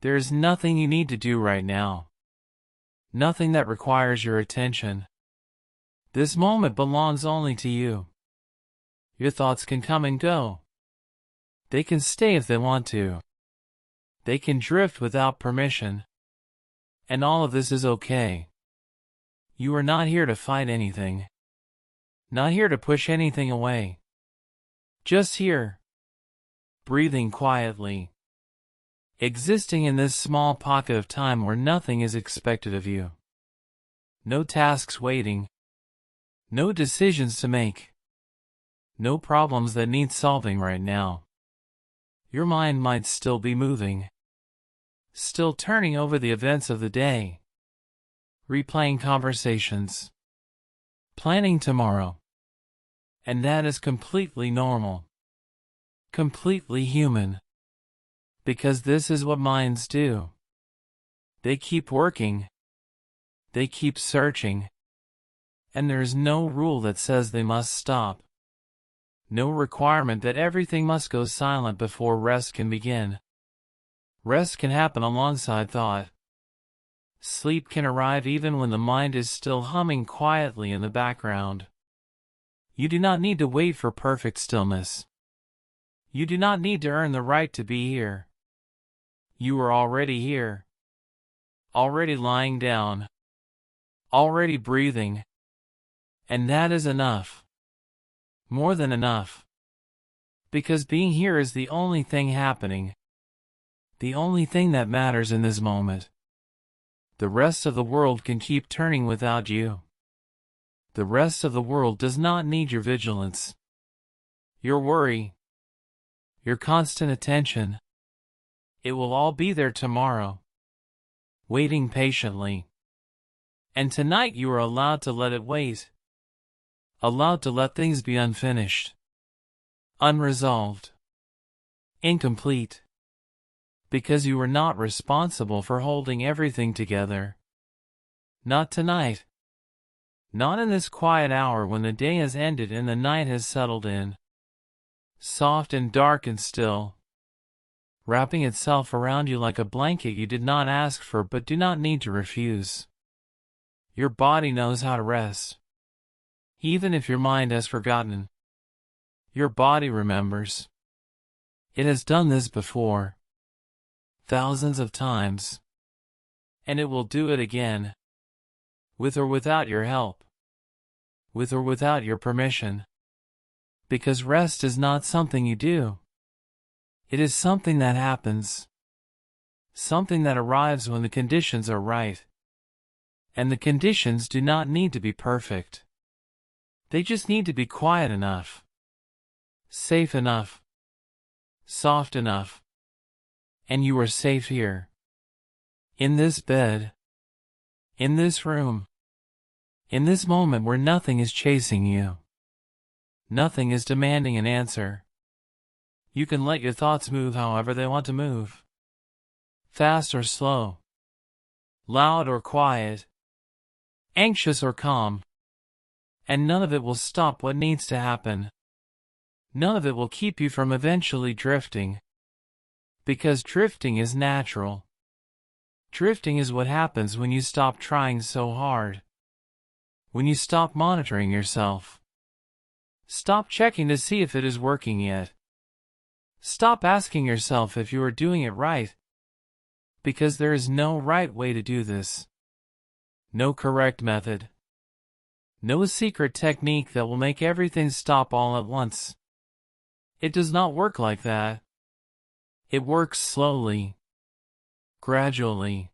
There's nothing you need to do right now. Nothing that requires your attention. This moment belongs only to you. Your thoughts can come and go. They can stay if they want to. They can drift without permission. And all of this is okay. You are not here to fight anything. Not here to push anything away. Just here. Breathing quietly. Existing in this small pocket of time where nothing is expected of you. No tasks waiting. No decisions to make. No problems that need solving right now. Your mind might still be moving. Still turning over the events of the day. Replaying conversations. Planning tomorrow. And that is completely normal. Completely human. Because this is what minds do. They keep working. They keep searching. And there is no rule that says they must stop. No requirement that everything must go silent before rest can begin. Rest can happen alongside thought. Sleep can arrive even when the mind is still humming quietly in the background. You do not need to wait for perfect stillness. You do not need to earn the right to be here. You are already here. Already lying down. Already breathing. And that is enough. More than enough. Because being here is the only thing happening. The only thing that matters in this moment. The rest of the world can keep turning without you. The rest of the world does not need your vigilance. Your worry. Your constant attention. It will all be there tomorrow. Waiting patiently. And tonight you are allowed to let it wait. Allowed to let things be unfinished. Unresolved. Incomplete. Because you are not responsible for holding everything together. Not tonight. Not in this quiet hour when the day has ended and the night has settled in. Soft and dark and still. Wrapping itself around you like a blanket you did not ask for but do not need to refuse. Your body knows how to rest. Even if your mind has forgotten. Your body remembers. It has done this before. Thousands of times. And it will do it again. With or without your help. With or without your permission. Because rest is not something you do. It is something that happens. Something that arrives when the conditions are right. And the conditions do not need to be perfect. They just need to be quiet enough. Safe enough. Soft enough. And you are safe here. In this bed. In this room. In this moment where nothing is chasing you. Nothing is demanding an answer. You can let your thoughts move however they want to move. Fast or slow. Loud or quiet. Anxious or calm. And none of it will stop what needs to happen. None of it will keep you from eventually drifting. Because drifting is natural. Drifting is what happens when you stop trying so hard. When you stop monitoring yourself. Stop checking to see if it is working yet. Stop asking yourself if you are doing it right. Because there is no right way to do this. No correct method. No secret technique that will make everything stop all at once. It does not work like that. It works slowly. Gradually.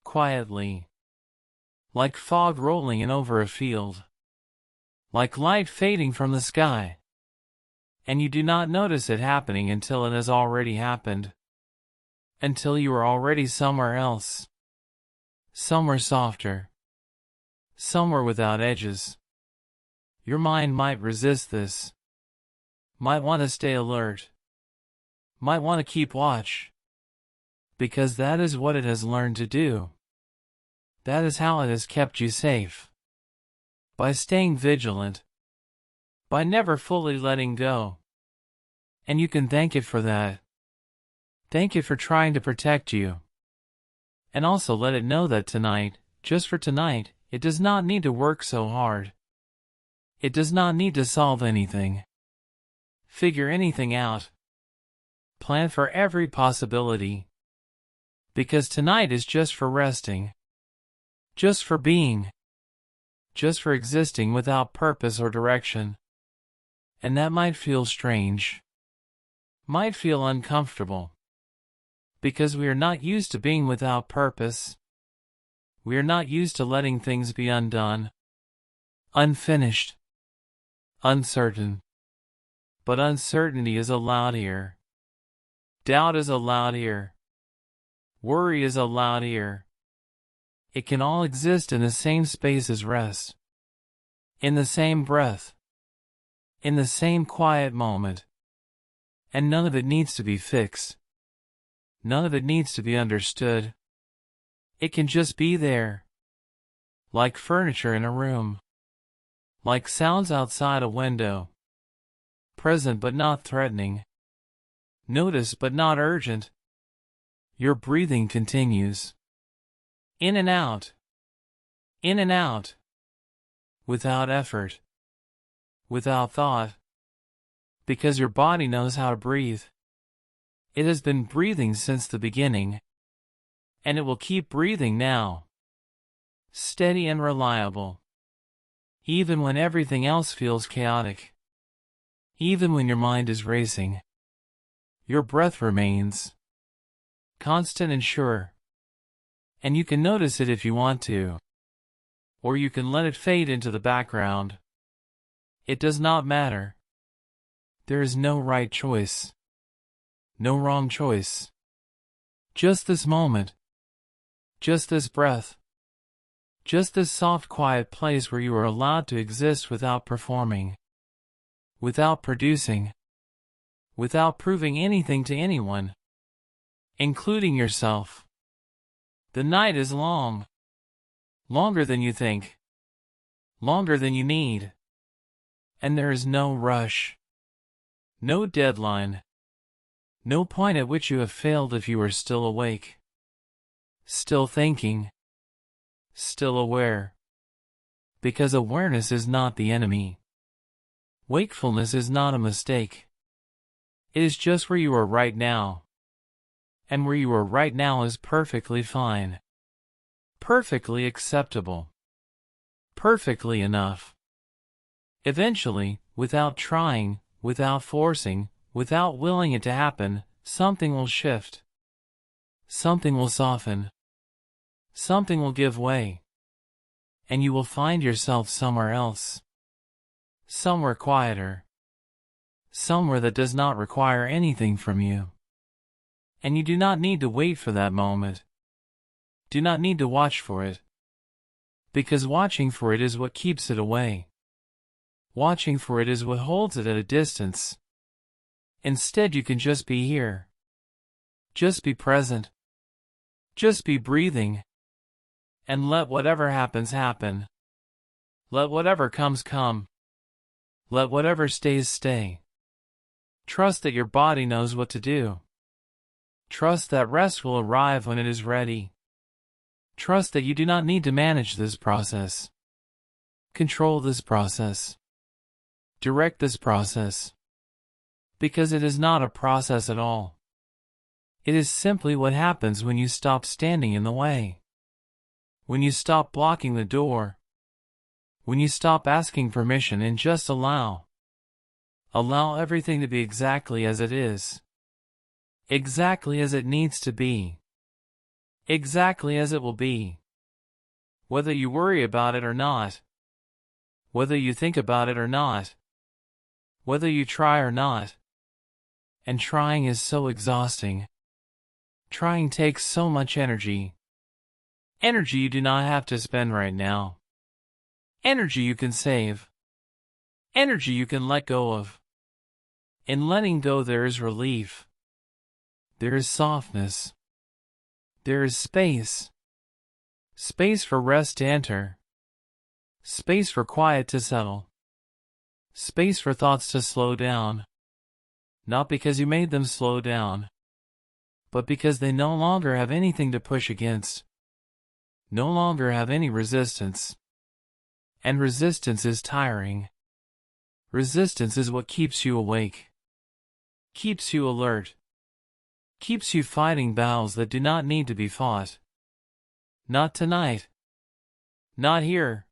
Quietly. Like fog rolling in over a field. Like light fading from the sky. And you do not notice it happening until it has already happened. Until you are already somewhere else. Somewhere softer. Somewhere without edges. Your mind might resist this. Might want to stay alert. Might want to keep watch. Because that is what it has learned to do. That is how it has kept you safe. By staying vigilant. By never fully letting go. And you can thank it for that. Thank it for trying to protect you. And also let it know that tonight, just for tonight, it does not need to work so hard. It does not need to solve anything. Figure anything out. Plan for every possibility. Because tonight is just for resting. Just for being. Just for existing without purpose or direction. And that might feel strange. Might feel uncomfortable. Because we are not used to being without purpose. We are not used to letting things be undone. Unfinished. Uncertain. But uncertainty is allowed here. Doubt is allowed here. Worry is allowed here. It can all exist in the same space as rest. In the same breath. In the same quiet moment. And none of it needs to be fixed. None of it needs to be understood. It can just be there. Like furniture in a room. Like sounds outside a window. Present but not threatening. Noticed but not urgent. Your breathing continues. In and out. In and out. Without effort. Without thought. Because your body knows how to breathe. It has been breathing since the beginning. And it will keep breathing now. Steady and reliable. Even when everything else feels chaotic. Even when your mind is racing. Your breath remains. Constant and sure. And you can notice it if you want to. Or you can let it fade into the background. It does not matter. There is no right choice. No wrong choice. Just this moment. Just this breath. Just this soft, quiet place where you are allowed to exist without performing. Without producing. Without proving anything to anyone. Including yourself. The night is long. Longer than you think. Longer than you need. And there is no rush. No deadline. No point at which you have failed if you are still awake. Still thinking. Still aware. Because awareness is not the enemy. Wakefulness is not a mistake. It is just where you are right now. And where you are right now is perfectly fine. Perfectly acceptable. Perfectly enough. Eventually, without trying, without forcing, without willing it to happen, something will shift. Something will soften. Something will give way. And you will find yourself somewhere else. Somewhere quieter. Somewhere that does not require anything from you. And you do not need to wait for that moment. Do not need to watch for it. Because watching for it is what keeps it away. Watching for it is what holds it at a distance. Instead, you can just be here. Just be present. Just be breathing. And let whatever happens happen. Let whatever comes come. Let whatever stays stay. Trust that your body knows what to do. Trust that rest will arrive when it is ready. Trust that you do not need to manage this process. Control this process. Direct this process. Because it is not a process at all. It is simply what happens when you stop standing in the way. When you stop blocking the door. When you stop asking permission and just allow. Allow everything to be exactly as it is. Exactly as it needs to be. Exactly as it will be. Whether you worry about it or not. Whether you think about it or not. Whether you try or not. And trying is so exhausting. Trying takes so much energy. Energy you do not have to spend right now. Energy you can save. Energy you can let go of. In letting go there is relief. There is softness. There is space. Space for rest to enter. Space for quiet to settle. Space for thoughts to slow down. Not because you made them slow down, but because they no longer have anything to push against, no longer have any resistance. And resistance is tiring. Resistance is what keeps you awake, keeps you alert, keeps you fighting battles that do not need to be fought. Not tonight. Not here.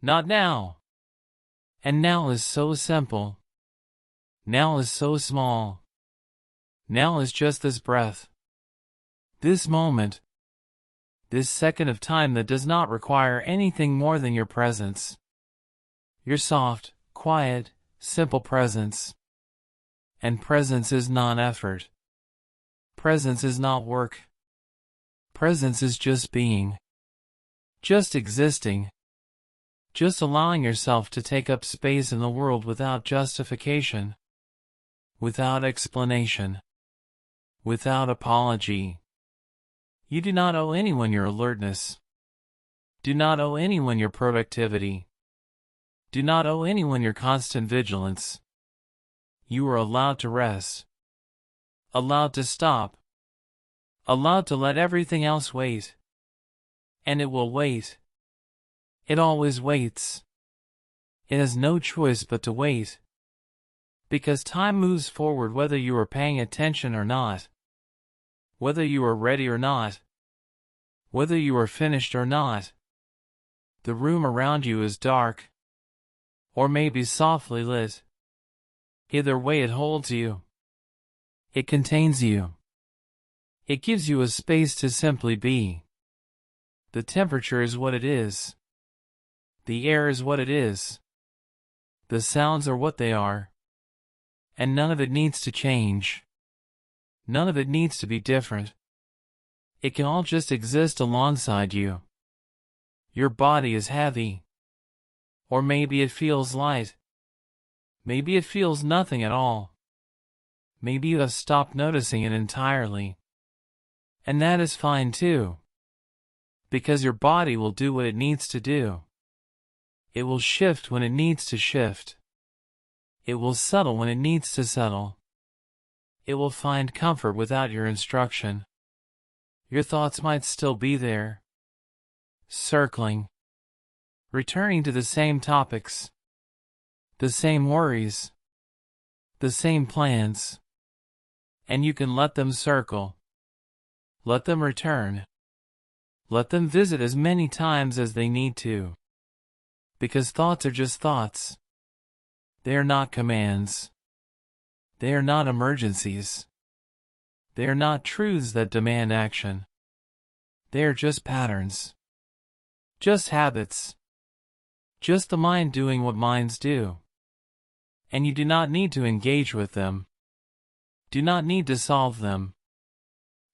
Not now. And now is so simple. Now is so small. Now is just this breath. This moment. This second of time that does not require anything more than your presence. Your soft, quiet, simple presence. And presence is not effort. Presence is not work. Presence is just being. Just existing. Just allowing yourself to take up space in the world without justification. Without explanation. Without apology. You do not owe anyone your alertness. Do not owe anyone your productivity. Do not owe anyone your constant vigilance. You are allowed to rest. Allowed to stop. Allowed to let everything else wait. And it will wait. It always waits. It has no choice but to wait. Because time moves forward whether you are paying attention or not. Whether you are ready or not. Whether you are finished or not. The room around you is dark. Or maybe softly lit. Either way it holds you. It contains you. It gives you a space to simply be. The temperature is what it is. The air is what it is. The sounds are what they are. And none of it needs to change. None of it needs to be different. It can all just exist alongside you. Your body is heavy. Or maybe it feels light. Maybe it feels nothing at all. Maybe you have stopped noticing it entirely. And that is fine too. Because your body will do what it needs to do. It will shift when it needs to shift. It will settle when it needs to settle. It will find comfort without your instruction. Your thoughts might still be there. Circling. Returning to the same topics. The same worries. The same plans. And you can let them circle. Let them return. Let them visit as many times as they need to. Because thoughts are just thoughts. They are not commands. They are not emergencies. They are not truths that demand action. They are just patterns. Just habits. Just the mind doing what minds do. And you do not need to engage with them. Do not need to solve them.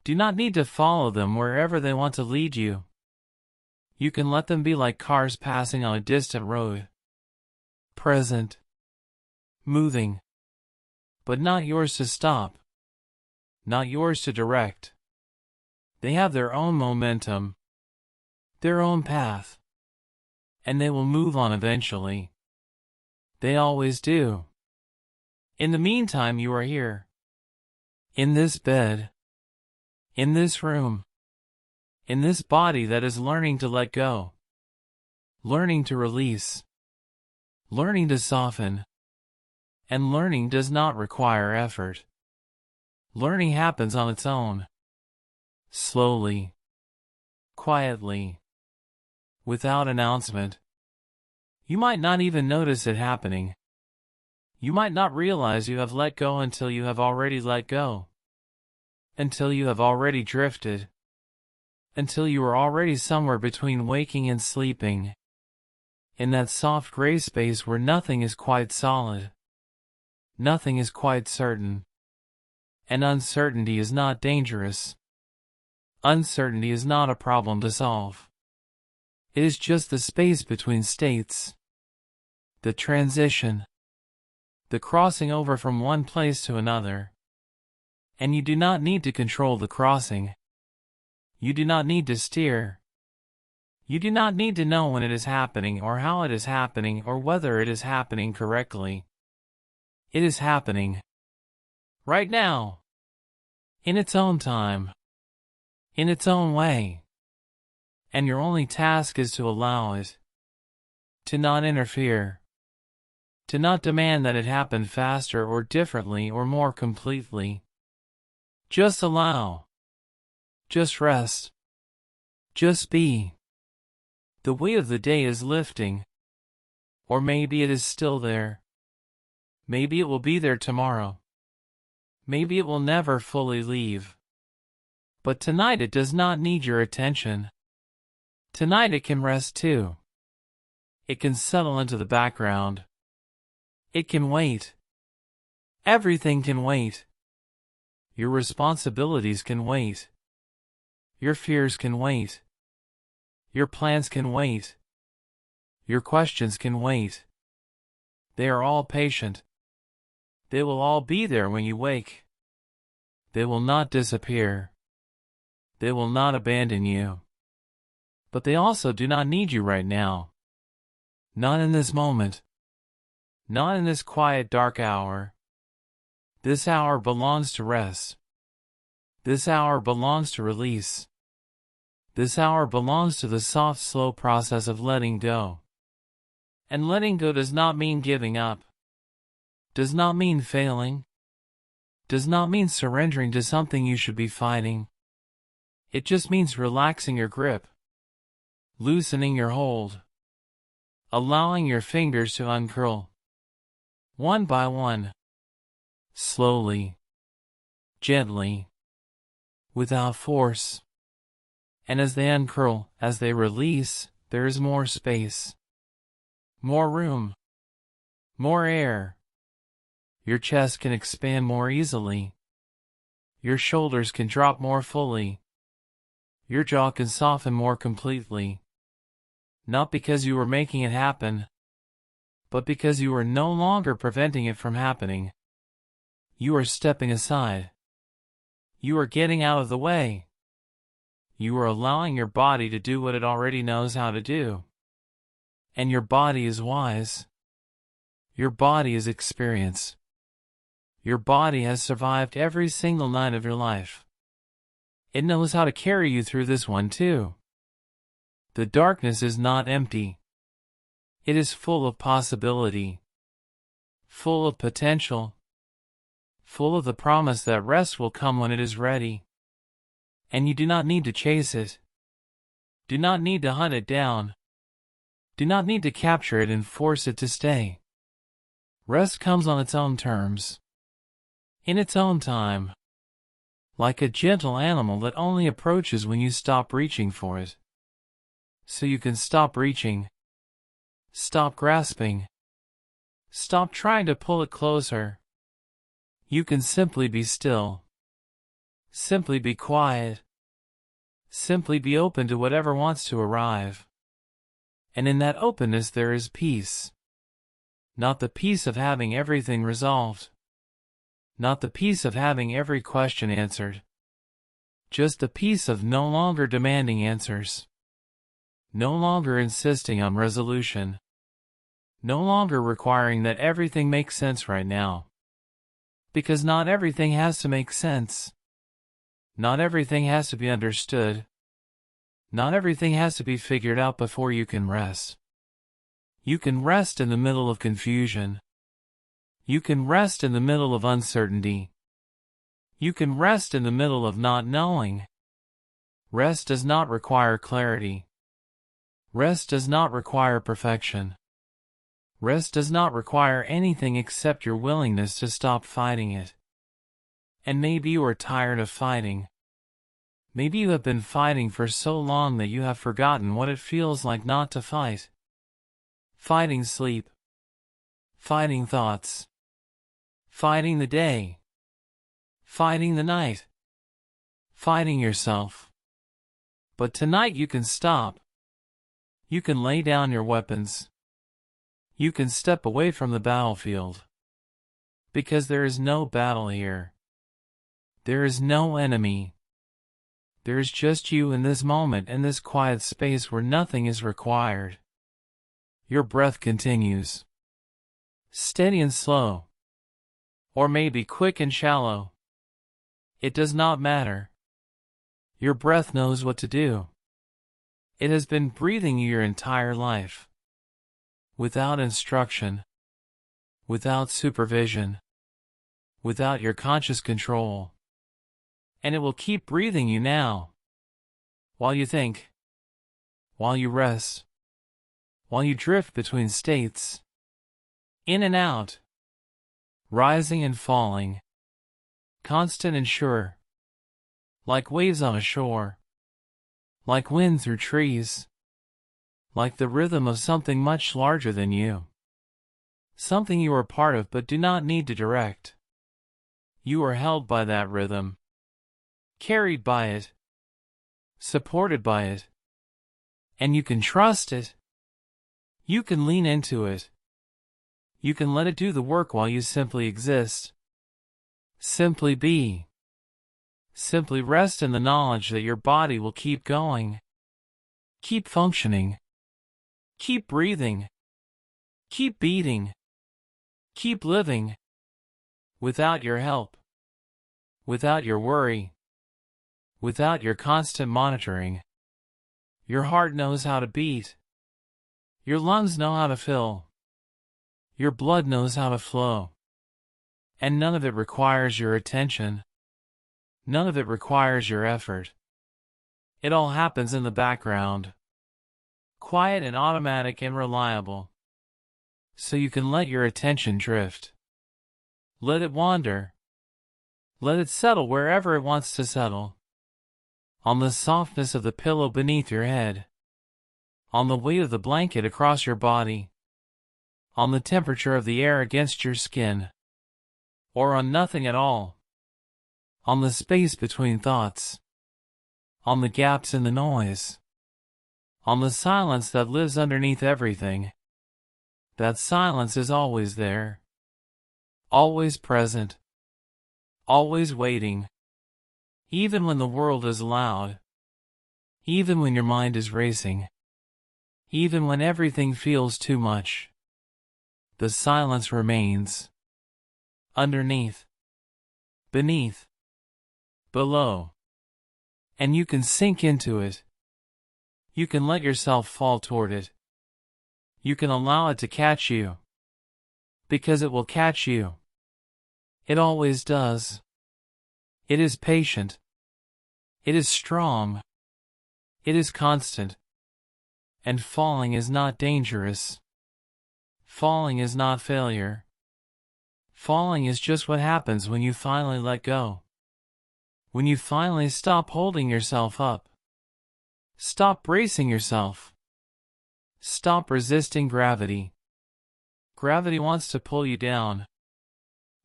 Do not need to follow them wherever they want to lead you. You can let them be like cars passing on a distant road. Present. Moving. But not yours to stop. Not yours to direct. They have their own momentum. Their own path. And they will move on eventually. They always do. In the meantime, you are here. In this bed. In this room. In this body that is learning to let go. Learning to release. Learning to soften. And learning does not require effort. Learning happens on its own. Slowly. Quietly. Without announcement. You might not even notice it happening. You might not realize you have let go until you have already let go. Until you have already drifted. Until you are already somewhere between waking and sleeping. In that soft gray space where nothing is quite solid. Nothing is quite certain. And uncertainty is not dangerous. Uncertainty is not a problem to solve. It is just the space between states. The transition. The crossing over from one place to another. And you do not need to control the crossing. You do not need to steer. You do not need to know when it is happening or how it is happening or whether it is happening correctly. It is happening. Right now. in its own time, in its own way. And your only task is to allow it, to not interfere, to not demand that it happen faster or differently or more completely. Just allow. Just rest. Just be. The weight of the day is lifting. Or maybe it is still there. Maybe it will be there tomorrow. Maybe it will never fully leave. But tonight it does not need your attention. Tonight it can rest too. It can settle into the background. It can wait. Everything can wait. Your responsibilities can wait. Your fears can wait. Your plans can wait. Your questions can wait. They are all patient. They will all be there when you wake. They will not disappear. They will not abandon you. But they also do not need you right now. Not in this moment. Not in this quiet, dark hour. This hour belongs to rest. This hour belongs to release. This hour belongs to the soft, slow process of letting go. And letting go does not mean giving up. Does not mean failing. Does not mean surrendering to something you should be fighting. It just means relaxing your grip. Loosening your hold. Allowing your fingers to uncurl. One by one. Slowly. Gently. Without force. And as they uncurl, as they release, there is more space. More room. More air. Your chest can expand more easily. Your shoulders can drop more fully. Your jaw can soften more completely. Not because you were making it happen, but because you are no longer preventing it from happening. You are stepping aside. You are getting out of the way. You are allowing your body to do what it already knows how to do. And your body is wise. Your body is experienced. Your body has survived every single night of your life. It knows how to carry you through this one too. The darkness is not empty. It is full of possibility. Full of potential. Full of the promise that rest will come when it is ready. And you do not need to chase it. Do not need to hunt it down. Do not need to capture it and force it to stay. Rest comes on its own terms. In its own time. Like a gentle animal that only approaches when you stop reaching for it. So you can stop reaching. Stop grasping. Stop trying to pull it closer. You can simply be still. Simply be quiet. Simply be open to whatever wants to arrive. And in that openness there is peace. Not the peace of having everything resolved. Not the peace of having every question answered. Just the peace of no longer demanding answers. No longer insisting on resolution. No longer requiring that everything makes sense right now. Because not everything has to make sense. Not everything has to be understood. Not everything has to be figured out before you can rest. You can rest in the middle of confusion. You can rest in the middle of uncertainty. You can rest in the middle of not knowing. Rest does not require clarity. Rest does not require perfection. Rest does not require anything except your willingness to stop fighting it. And maybe you are tired of fighting. Maybe you have been fighting for so long that you have forgotten what it feels like not to fight. Fighting sleep. Fighting thoughts. Fighting the day. Fighting the night. Fighting yourself. But tonight you can stop. You can lay down your weapons. You can step away from the battlefield. Because there is no battle here. There is no enemy. There is just you in this moment and this quiet space where nothing is required. Your breath continues. Steady and slow. Or maybe quick and shallow. It does not matter. Your breath knows what to do. It has been breathing you your entire life. Without instruction, without supervision, without your conscious control. And it will keep breathing you now. While you think, while you rest, while you drift between states, in and out, rising and falling, constant and sure, like waves on a shore, like wind through trees, like the rhythm of something much larger than you, something you are part of but do not need to direct. You are held by that rhythm, carried by it, supported by it, and you can trust it. You can lean into it. You can let it do the work while you simply exist. Simply be. Simply rest in the knowledge that your body will keep going. Keep functioning. Keep breathing. Keep beating. Keep living. Without your help. Without your worry. Without your constant monitoring. Your heart knows how to beat. Your lungs know how to fill. Your blood knows how to flow. And none of it requires your attention. None of it requires your effort. It all happens in the background. Quiet and automatic and reliable. So you can let your attention drift. Let it wander. Let it settle wherever it wants to settle. On the softness of the pillow beneath your head. On the weight of the blanket across your body. On the temperature of the air against your skin. Or on nothing at all. On the space between thoughts. On the gaps in the noise. On the silence that lives underneath everything. That silence is always there. Always present. Always waiting. Even when the world is loud. Even when your mind is racing. Even when everything feels too much. The silence remains. Underneath. Beneath. Below. And you can sink into it. You can let yourself fall toward it. You can allow it to catch you. Because it will catch you. It always does. It is patient. It is strong. It is constant. And falling is not dangerous. Falling is not failure. Falling is just what happens when you finally let go. When you finally stop holding yourself up. Stop bracing yourself. Stop resisting gravity. Gravity wants to pull you down.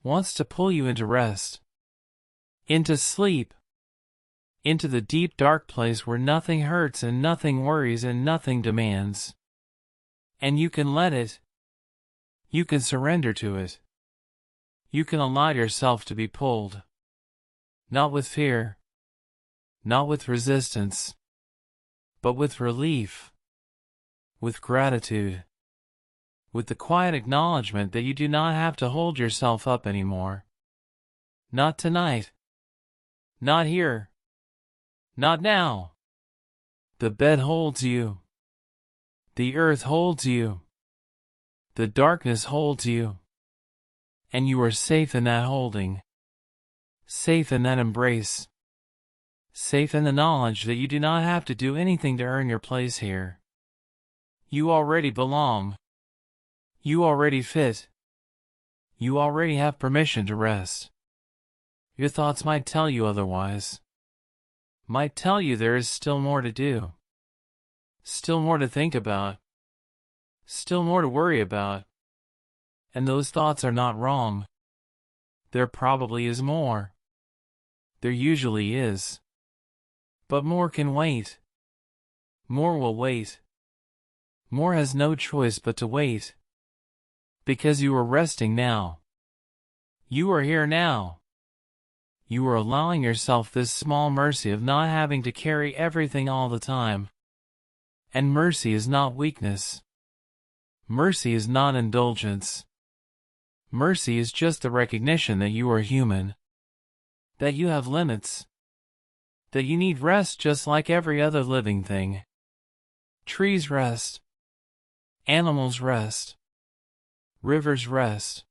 Wants to pull you into rest. Into sleep. Into the deep dark place where nothing hurts and nothing worries and nothing demands. And you can let it. You can surrender to it. You can allow yourself to be pulled. Not with fear. Not with resistance. But with relief. With gratitude. With the quiet acknowledgement that you do not have to hold yourself up anymore. Not tonight. Not here. Not now. The bed holds you. The earth holds you. The darkness holds you. And you are safe in that holding. Safe in that embrace. Safe in the knowledge that you do not have to do anything to earn your place here. You already belong. You already fit. You already have permission to rest. Your thoughts might tell you otherwise. Might tell you there is still more to do. Still more to think about. Still more to worry about. And those thoughts are not wrong. There probably is more. There usually is. But more can wait. More will wait. More has no choice but to wait. Because you are resting now. You are here now. You are allowing yourself this small mercy of not having to carry everything all the time. And mercy is not weakness. Mercy is not indulgence. Mercy is just the recognition that you are human. that you have limits, that you need rest just like every other living thing. Trees rest, animals rest, rivers rest,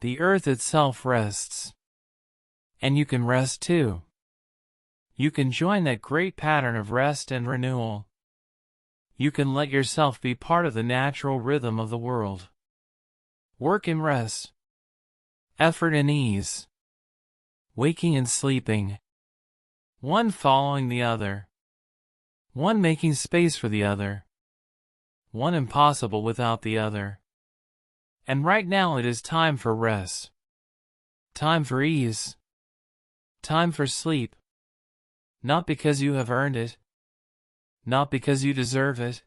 the earth itself rests. And you can rest too. You can join that great pattern of rest and renewal. You can let yourself be part of the natural rhythm of the world. Work and rest, effort and ease, waking and sleeping, one following the other, one making space for the other, one impossible without the other. And right now it is time for rest, time for ease, time for sleep, not because you have earned it, not because you deserve it,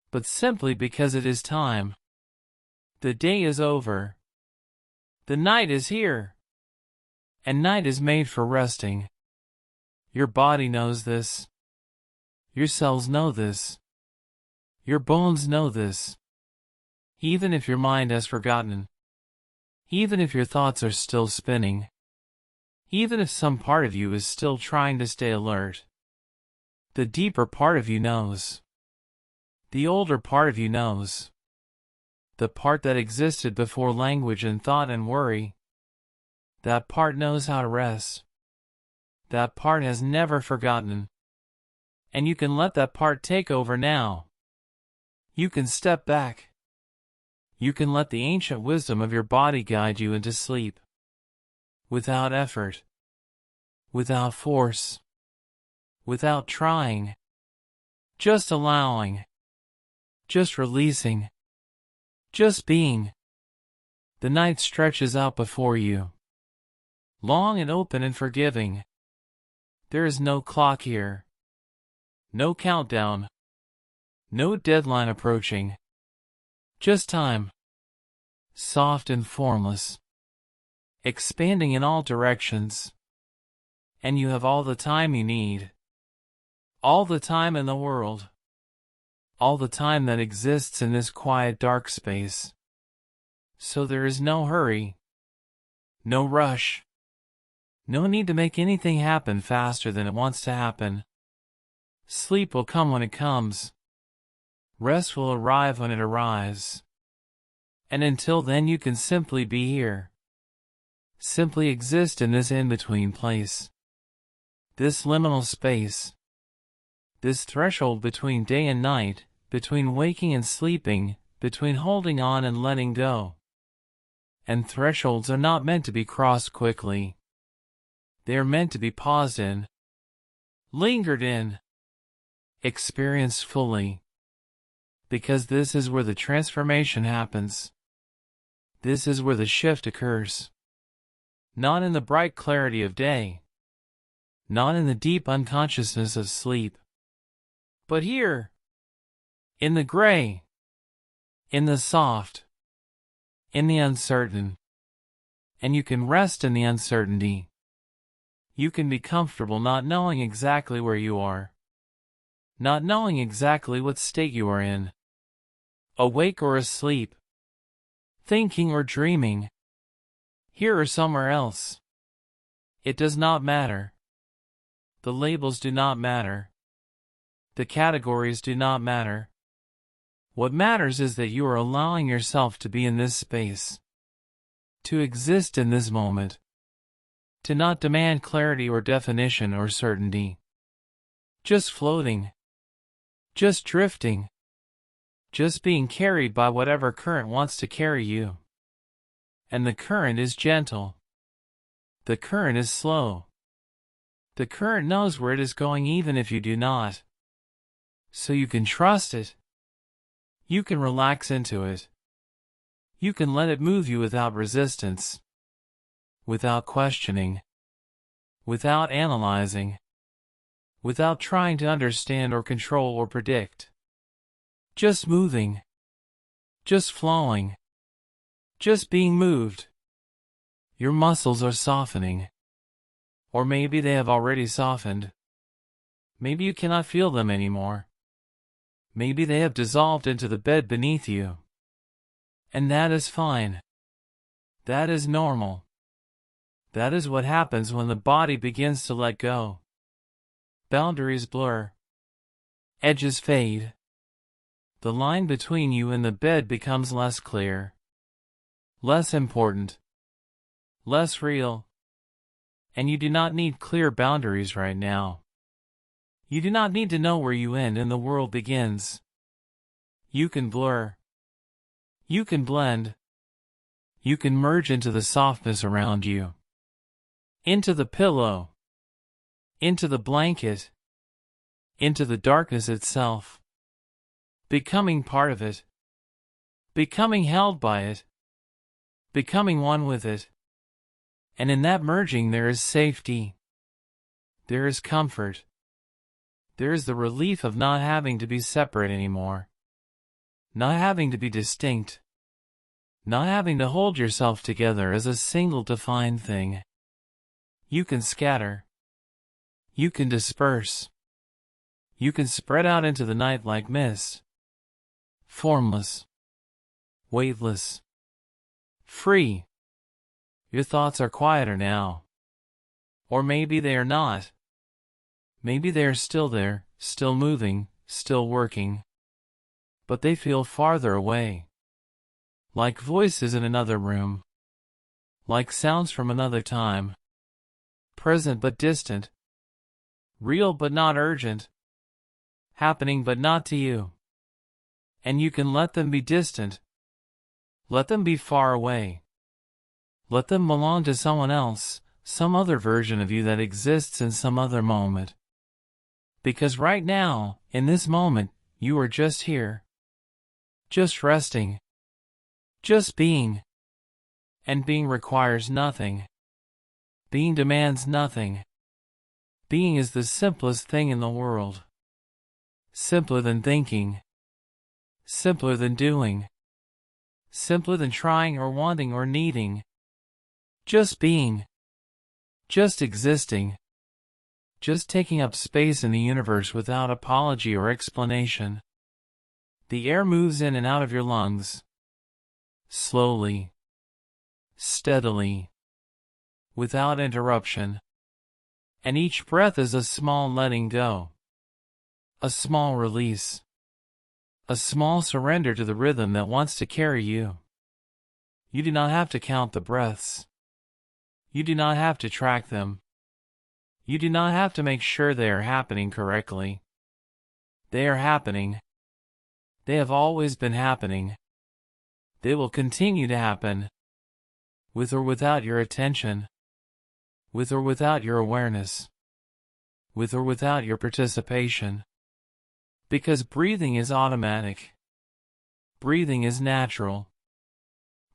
but simply because it is time. The day is over. The night is here. And night is made for resting. Your body knows this. Your cells know this. Your bones know this. Even if your mind has forgotten. Even if your thoughts are still spinning. Even if some part of you is still trying to stay alert. The deeper part of you knows. The older part of you knows. The part that existed before language and thought and worry. That part knows how to rest. That part has never forgotten. And you can let that part take over now. You can step back. You can let the ancient wisdom of your body guide you into sleep. Without effort. Without force. Without trying. Just allowing. Just releasing. Just being. The night stretches out before you. Long and open and forgiving. There is no clock here. No countdown. No deadline approaching. Just time. Soft and formless. Expanding in all directions. And you have all the time you need. All the time in the world. All the time that exists in this quiet dark space. So there is no hurry. No rush. No need to make anything happen faster than it wants to happen. Sleep will come when it comes. Rest will arrive when it arrives. And until then you can simply be here. Simply exist in this in-between place. This liminal space. This threshold between day and night, between waking and sleeping, between holding on and letting go. And thresholds are not meant to be crossed quickly. They are meant to be paused in, lingered in, experienced fully. Because this is where the transformation happens. This is where the shift occurs. Not in the bright clarity of day. Not in the deep unconsciousness of sleep. But here. In the gray. In the soft. In the uncertain. And you can rest in the uncertainty. You can be comfortable not knowing exactly where you are. Not knowing exactly what state you are in. Awake or asleep. Thinking or dreaming. Here or somewhere else. It does not matter. The labels do not matter. The categories do not matter. What matters is that you are allowing yourself to be in this space. To exist in this moment. To not demand clarity or definition or certainty. Just floating. Just drifting. Just being carried by whatever current wants to carry you. And the current is gentle. The current is slow. The current knows where it is going even if you do not. So you can trust it. You can relax into it. You can let it move you without resistance. Without questioning. Without analyzing. Without trying to understand or control or predict. Just moving. Just flowing. Just being moved. Your muscles are softening. Or maybe they have already softened. Maybe you cannot feel them anymore. Maybe they have dissolved into the bed beneath you. And that is fine. That is normal. That is what happens when the body begins to let go. Boundaries blur. Edges fade. The line between you and the bed becomes less clear, less important, less real. And you do not need clear boundaries right now. You do not need to know where you end and the world begins. You can blur. You can blend. You can merge into the softness around you. Into the pillow. Into the blanket. Into the darkness itself. Becoming part of it. Becoming held by it. Becoming one with it. And in that merging there is safety. There is comfort. There is the relief of not having to be separate anymore. Not having to be distinct. Not having to hold yourself together as a single defined thing. You can scatter. You can disperse. You can spread out into the night like mist. Formless. Weightless. Free. Your thoughts are quieter now. Or maybe they are not. Maybe they are still there, still moving, still working. But they feel farther away. Like voices in another room. Like sounds from another time. Present but distant. Real but not urgent. Happening but not to you. And you can let them be distant. Let them be far away. Let them belong to someone else, some other version of you that exists in some other moment. Because right now, in this moment, you are just here. Just resting. Just being. And being requires nothing. Being demands nothing. Being is the simplest thing in the world. Simpler than thinking. Simpler than doing. Simpler than trying or wanting or needing. Just being. Just existing. Just taking up space in the universe without apology or explanation. The air moves in and out of your lungs. Slowly. Steadily. Without interruption. And each breath is a small letting go. A small release. A small surrender to the rhythm that wants to carry you. You do not have to count the breaths. You do not have to track them. You do not have to make sure they are happening correctly. They are happening. They have always been happening. They will continue to happen. With or without your attention. With or without your awareness. With or without your participation. Because breathing is automatic. Breathing is natural.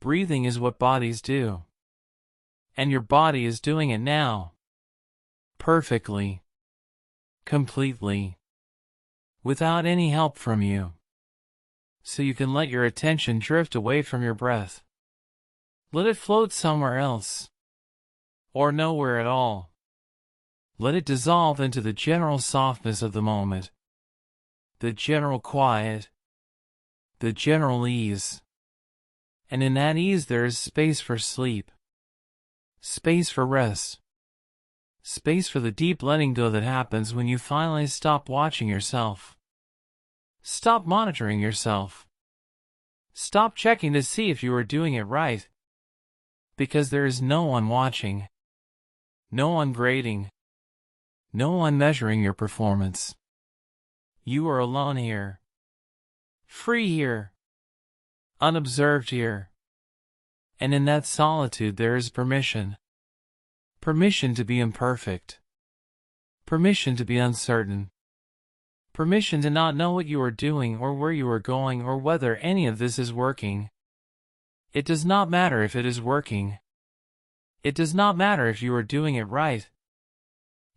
Breathing is what bodies do. And your body is doing it now. Perfectly. Completely. Without any help from you. So you can let your attention drift away from your breath. Let it float somewhere else. Or nowhere at all. Let it dissolve into the general softness of the moment. The general quiet. The general ease. And in that ease there is space for sleep. Space for rest. Space for the deep letting go that happens when you finally stop watching yourself. Stop monitoring yourself. Stop checking to see if you are doing it right. Because there is no one watching. No one grading. No one measuring your performance. You are alone here. Free here. Unobserved here. And in that solitude there is permission. Permission to be imperfect. Permission to be uncertain. Permission to not know what you are doing or where you are going or whether any of this is working. It does not matter if it is working. It does not matter if you are doing it right.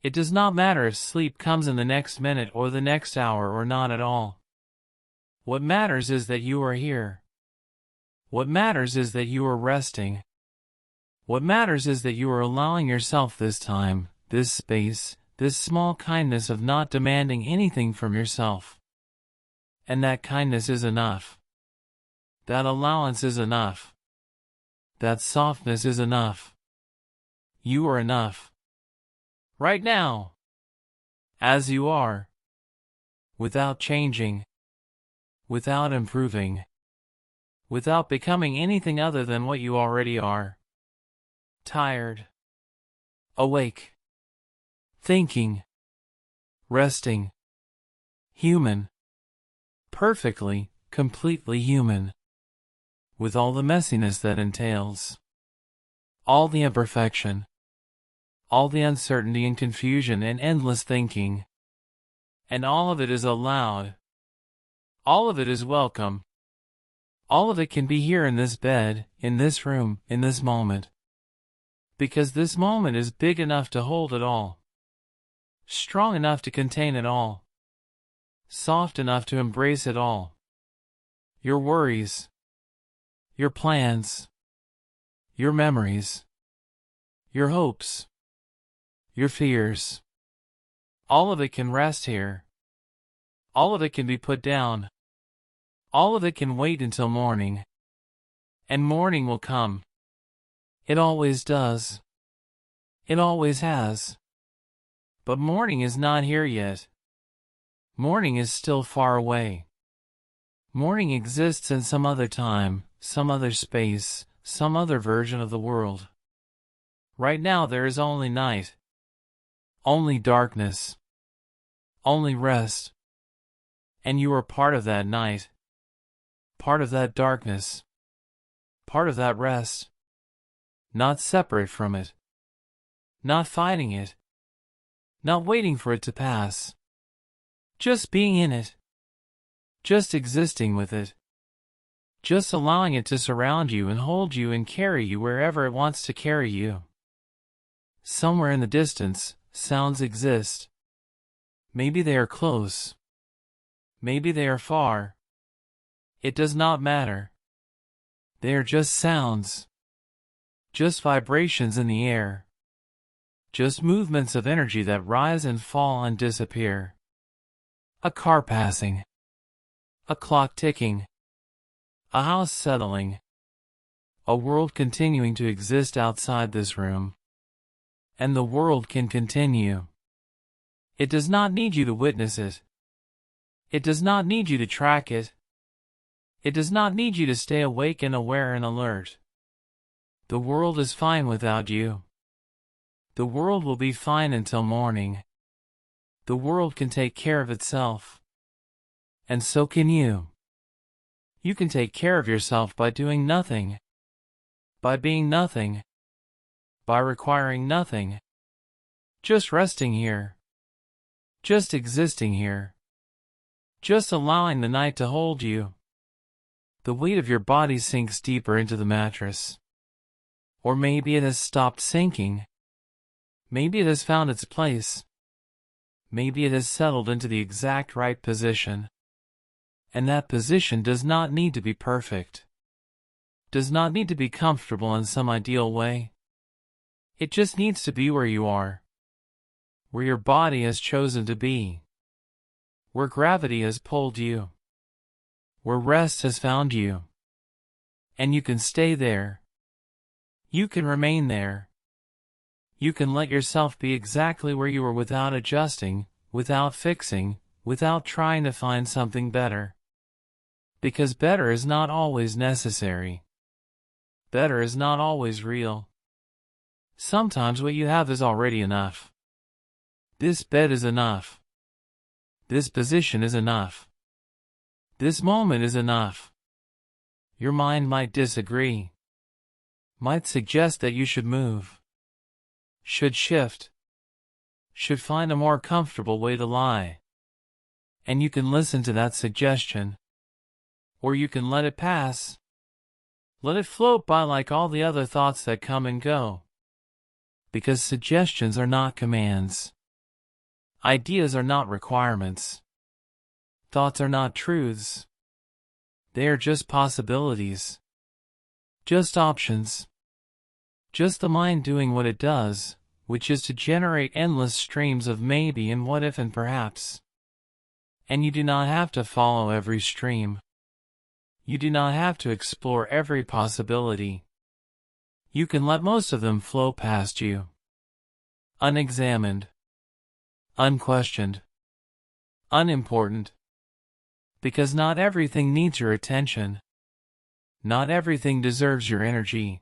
It does not matter if sleep comes in the next minute or the next hour or not at all. What matters is that you are here. What matters is that you are resting. What matters is that you are allowing yourself this time, this space, this small kindness of not demanding anything from yourself. And that kindness is enough. That allowance is enough. That softness is enough. You are enough. Right now. As you are. Without changing. Without improving. Without becoming anything other than what you already are. Tired. Awake. Thinking. Resting. Human. Perfectly, completely human. With all the messiness that entails. All the imperfection. All the uncertainty and confusion and endless thinking. And all of it is allowed. All of it is welcome. All of it can be here in this bed, in this room, in this moment. Because this moment is big enough to hold it all. Strong enough to contain it all. Soft enough to embrace it all. Your worries. Your plans. Your memories. Your hopes. Your fears. All of it can rest here. All of it can be put down. All of it can wait until morning. And morning will come. It always does. It always has. But morning is not here yet. Morning is still far away. Morning exists in some other time, some other space, some other version of the world. Right now there is only night. Only darkness. Only rest. And you are part of that night. Part of that darkness. Part of that rest. Not separate from it. Not fighting it. Not waiting for it to pass. Just being in it. Just existing with it. Just allowing it to surround you and hold you and carry you wherever it wants to carry you. Somewhere in the distance, sounds exist. Maybe they are close. Maybe they are far. It does not matter. They are just sounds. Just vibrations in the air. Just movements of energy that rise and fall and disappear. A car passing. A clock ticking. A house settling. A world continuing to exist outside this room. And the world can continue. It does not need you to witness it. It does not need you to track it. It does not need you to stay awake and aware and alert. The world is fine without you. The world will be fine until morning. The world can take care of itself. And so can you. You can take care of yourself by doing nothing. By being nothing. By requiring nothing. Just resting here. Just existing here. Just allowing the night to hold you. The weight of your body sinks deeper into the mattress. Or maybe it has stopped sinking. Maybe it has found its place. Maybe it has settled into the exact right position. And that position does not need to be perfect. Does not need to be comfortable in some ideal way. It just needs to be where you are. Where your body has chosen to be. Where gravity has pulled you. Where rest has found you. And you can stay there. You can remain there. You can let yourself be exactly where you are without adjusting, without fixing, without trying to find something better. Because better is not always necessary. Better is not always real. Sometimes what you have is already enough. This bed is enough. This position is enough. This moment is enough. Your mind might disagree. Might suggest that you should move. Should shift. Should find a more comfortable way to lie. And you can listen to that suggestion. Or you can let it pass. Let it float by like all the other thoughts that come and go. Because suggestions are not commands. Ideas are not requirements. Thoughts are not truths. They are just possibilities. Just options. Just the mind doing what it does, which is to generate endless streams of maybe and what if and perhaps. And you do not have to follow every stream. You do not have to explore every possibility. You can let most of them flow past you, unexamined, unquestioned, unimportant, because not everything needs your attention. Not everything deserves your energy.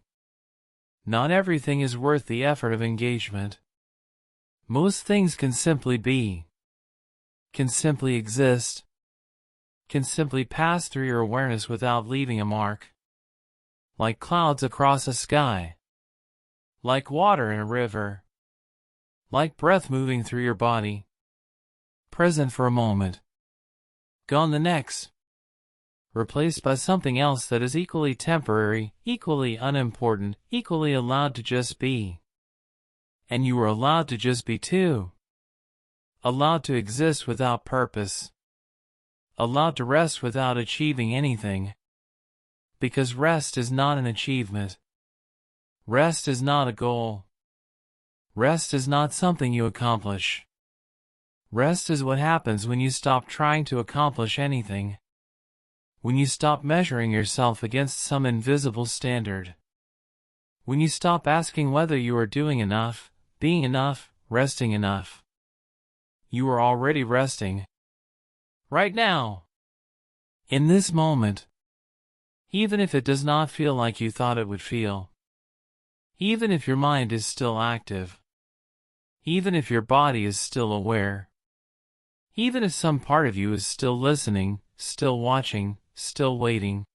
Not everything is worth the effort of engagement. Most things can simply be, can simply exist, can simply pass through your awareness without leaving a mark. Like clouds across a sky, like water in a river, like breath moving through your body. Present for a moment, gone the next, replaced by something else that is equally temporary, equally unimportant, equally allowed to just be. And you were allowed to just be too. Allowed to exist without purpose. Allowed to rest without achieving anything. Because rest is not an achievement. Rest is not a goal. Rest is not something you accomplish. Rest is what happens when you stop trying to accomplish anything. When you stop measuring yourself against some invisible standard. When you stop asking whether you are doing enough, being enough, resting enough. You are already resting. Right now. In this moment. Even if it does not feel like you thought it would feel. Even if your mind is still active. Even if your body is still aware. Even if some part of you is still listening, still watching, still waiting.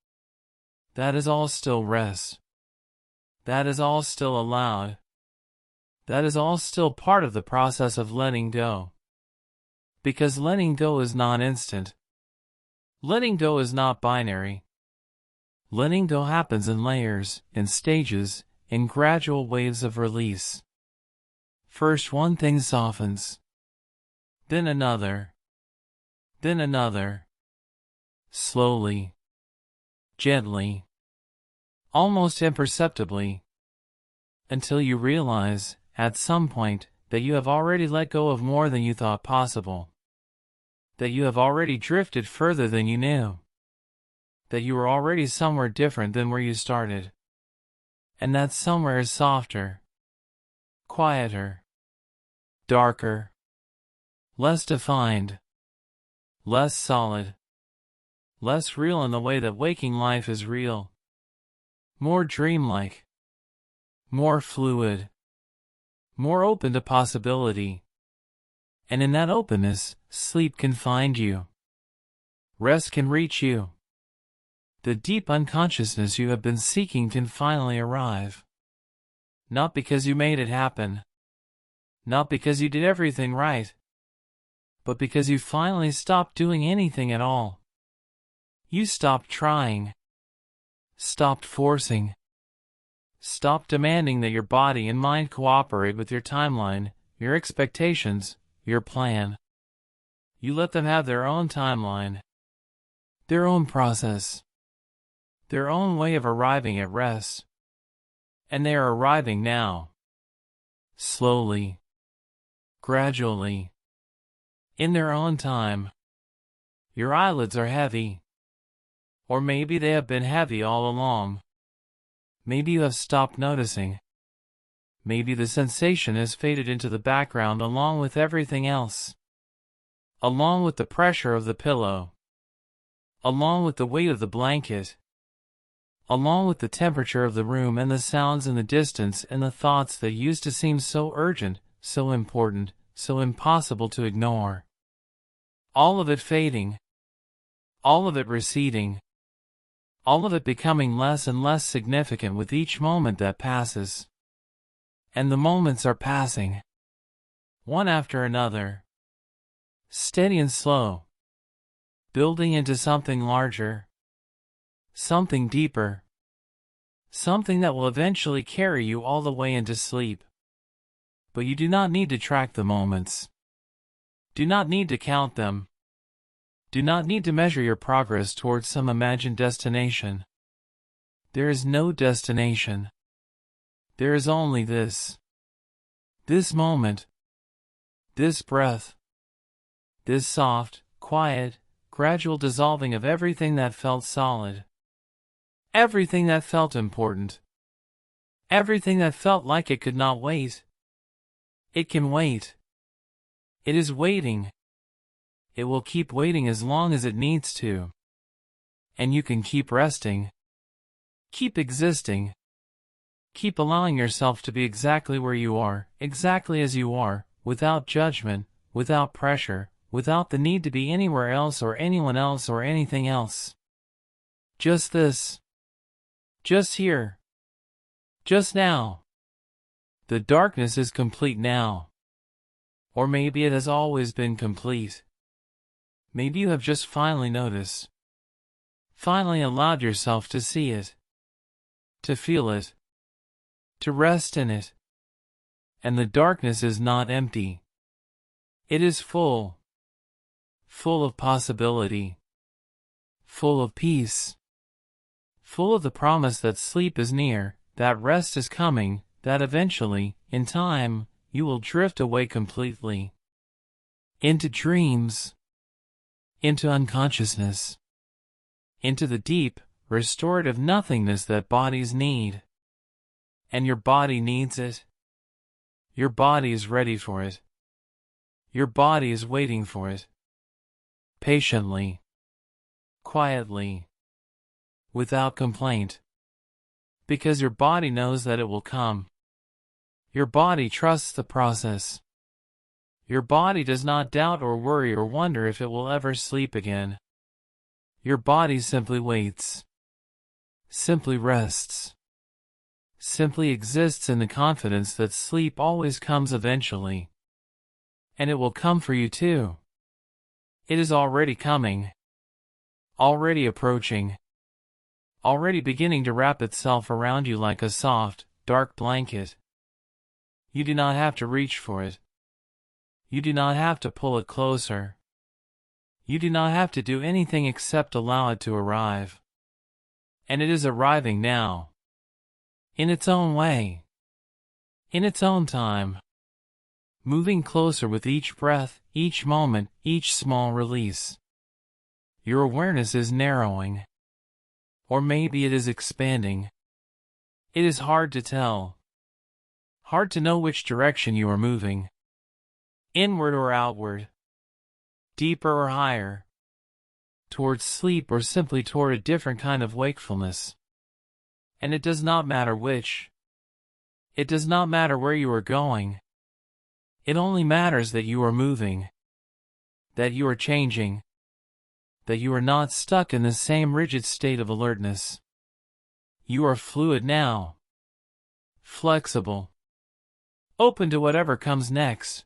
That is all still rest. That is all still allowed. That is all still part of the process of letting go. Because letting go is not instant. Letting go is not binary. Letting go happens in layers, in stages, in gradual waves of release. First one thing softens. Then another. Then another. Slowly. Gently. Almost imperceptibly. Until you realize, at some point, that you have already let go of more than you thought possible. That you have already drifted further than you knew. That you are already somewhere different than where you started. And that somewhere is softer. Quieter. Darker. Less defined. Less solid. Less real in the way that waking life is real. More dreamlike. More fluid. More open to possibility. And in that openness, sleep can find you. Rest can reach you. The deep unconsciousness you have been seeking can finally arrive. Not because you made it happen. Not because you did everything right. But because you finally stopped doing anything at all. You stopped trying. Stopped forcing. Stopped demanding that your body and mind cooperate with your timeline, your expectations, your plan. You let them have their own timeline. Their own process. Their own way of arriving at rest. And they are arriving now. Slowly. Gradually. In their own time. Your eyelids are heavy. Or maybe they have been heavy all along. Maybe you have stopped noticing. Maybe the sensation has faded into the background along with everything else. Along with the pressure of the pillow. Along with the weight of the blanket. Along with the temperature of the room and the sounds in the distance and the thoughts that used to seem so urgent, so important, so impossible to ignore. All of it fading. All of it receding. All of it becoming less and less significant with each moment that passes. And the moments are passing. One after another. Steady and slow. Building into something larger. Something deeper. Something that will eventually carry you all the way into sleep. But you do not need to track the moments. Do not need to count them. Do not need to measure your progress towards some imagined destination. There is no destination. There is only this. This moment. This breath. This soft, quiet, gradual dissolving of everything that felt solid. Everything that felt important. Everything that felt like it could not wait. It can wait. It is waiting. It will keep waiting as long as it needs to. And you can keep resting. Keep existing. Keep allowing yourself to be exactly where you are, exactly as you are, without judgment, without pressure, without the need to be anywhere else or anyone else or anything else. Just this. Just here. Just now. The darkness is complete now. Or maybe it has always been complete. Maybe you have just finally noticed. Finally allowed yourself to see it. To feel it. To rest in it. And the darkness is not empty. It is full. Full of possibility. Full of peace. Full of the promise that sleep is near, that rest is coming, that eventually, in time, you will drift away completely. Into dreams. Into unconsciousness. Into the deep, restorative nothingness that bodies need. And your body needs it. Your body is ready for it. Your body is waiting for it. Patiently. Quietly. Without complaint. Because your body knows that it will come. Your body trusts the process. Your body does not doubt or worry or wonder if it will ever sleep again. Your body simply waits. Simply rests. Simply exists in the confidence that sleep always comes eventually. And it will come for you too. It is already coming. Already approaching. Already beginning to wrap itself around you like a soft, dark blanket. You do not have to reach for it. You do not have to pull it closer. You do not have to do anything except allow it to arrive. And it is arriving now. In its own way. In its own time. Moving closer with each breath, each moment, each small release. Your awareness is narrowing. Or maybe it is expanding. It is hard to tell. Hard to know which direction you are moving. Inward or outward. Deeper or higher. Towards sleep or simply toward a different kind of wakefulness. And it does not matter which. It does not matter where you are going. It only matters that you are moving. That you are changing. That you are not stuck in the same rigid state of alertness. You are fluid now. Flexible. Open to whatever comes next.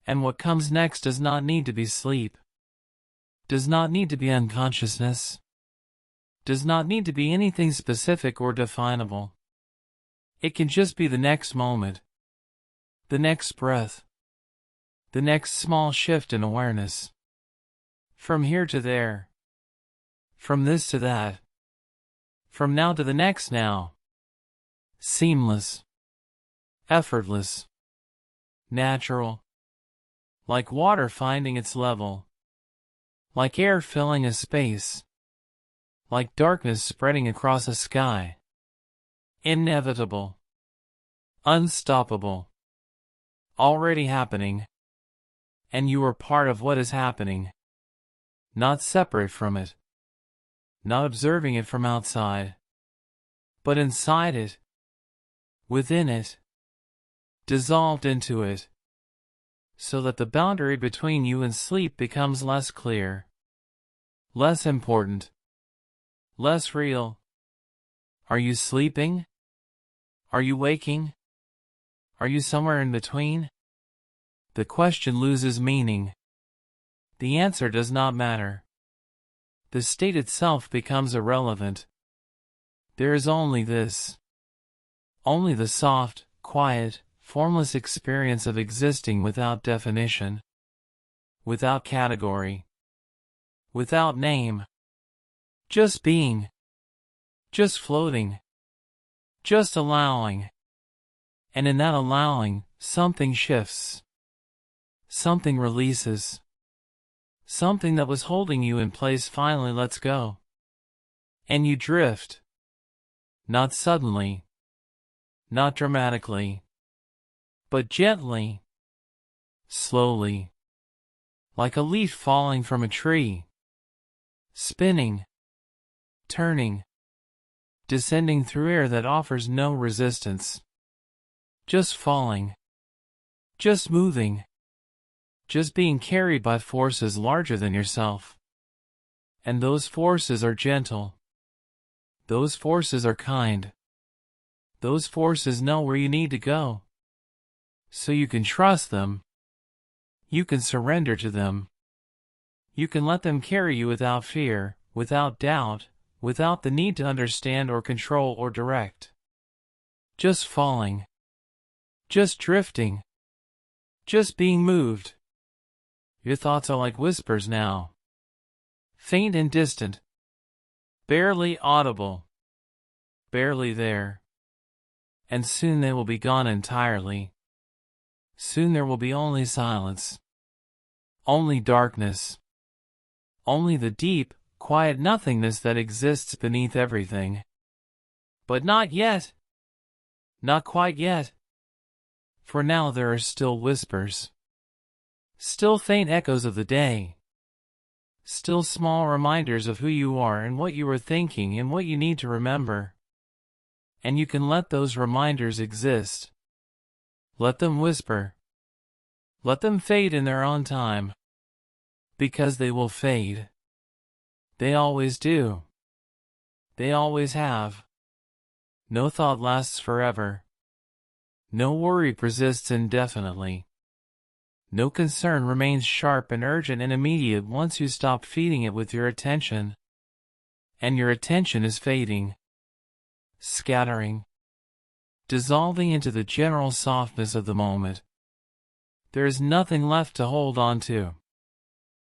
And what comes next does not need to be sleep. Does not need to be unconsciousness. Does not need to be anything specific or definable. It can just be the next moment. The next breath. The next small shift in awareness. From here to there. From this to that. From now to the next now. Seamless. Effortless. Natural. Like water finding its level. Like air filling a space. Like darkness spreading across a sky. Inevitable. Unstoppable. Already happening. And you are part of what is happening. Not separate from it. Not observing it from outside. But inside it. Within it. Dissolved into it. So that the boundary between you and sleep becomes less clear. Less important. Less real. Are you sleeping? Are you waking? Are you somewhere in between? The question loses meaning. The answer does not matter. The state itself becomes irrelevant. There is only this. Only the soft, quiet, formless experience of existing without definition. Without category. Without name. Just being. Just floating. Just allowing. And in that allowing, something shifts. Something releases. Something that was holding you in place finally lets go. And you drift. Not suddenly. not dramatically, but gently, slowly, like a leaf falling from a tree, spinning, turning, descending through air that offers no resistance, just falling, just moving, just being carried by forces larger than yourself. And those forces are gentle. Those forces are kind. Those forces know where you need to go. So you can trust them. You can surrender to them. You can let them carry you without fear, without doubt, without the need to understand or control or direct. Just falling. Just drifting. Just being moved. Your thoughts are like whispers now. Faint and distant. Barely audible. Barely there. And soon they will be gone entirely. Soon there will be only silence. Only darkness. Only the deep, quiet nothingness that exists beneath everything. But not yet. Not quite yet. For now there are still whispers. Still faint echoes of the day. Still small reminders of who you are and what you are thinking and what you need to remember. And you can let those reminders exist. Let them whisper. Let them fade in their own time. Because they will fade. They always do. They always have. No thought lasts forever. No worry persists indefinitely. No concern remains sharp and urgent and immediate once you stop feeding it with your attention. And your attention is fading, scattering, dissolving into the general softness of the moment. There is nothing left to hold on to.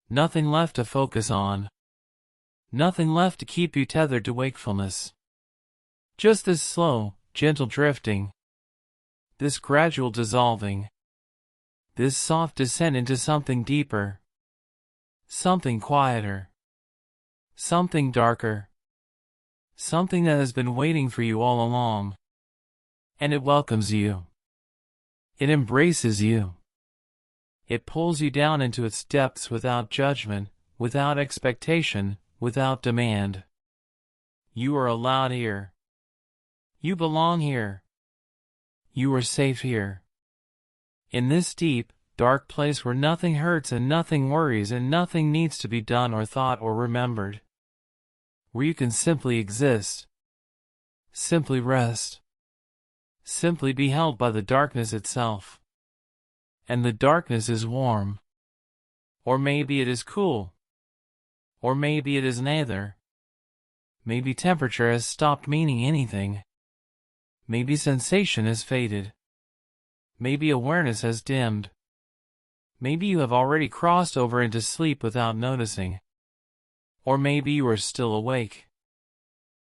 Nothing left to focus on. Nothing left to keep you tethered to wakefulness. Just this slow, gentle drifting. This gradual dissolving. This soft descent into something deeper. Something quieter. Something darker. Something that has been waiting for you all along. And it welcomes you. It embraces you. It pulls you down into its depths without judgment, without expectation, without demand. You are allowed here. You belong here. You are safe here. In this deep, dark place where nothing hurts and nothing worries and nothing needs to be done or thought or remembered. Where you can simply exist. Simply rest. Simply be held by the darkness itself. And the darkness is warm. Or maybe it is cool. Or maybe it is neither. Maybe temperature has stopped meaning anything. Maybe sensation has faded. Maybe awareness has dimmed. Maybe you have already crossed over into sleep without noticing. Or maybe you are still awake.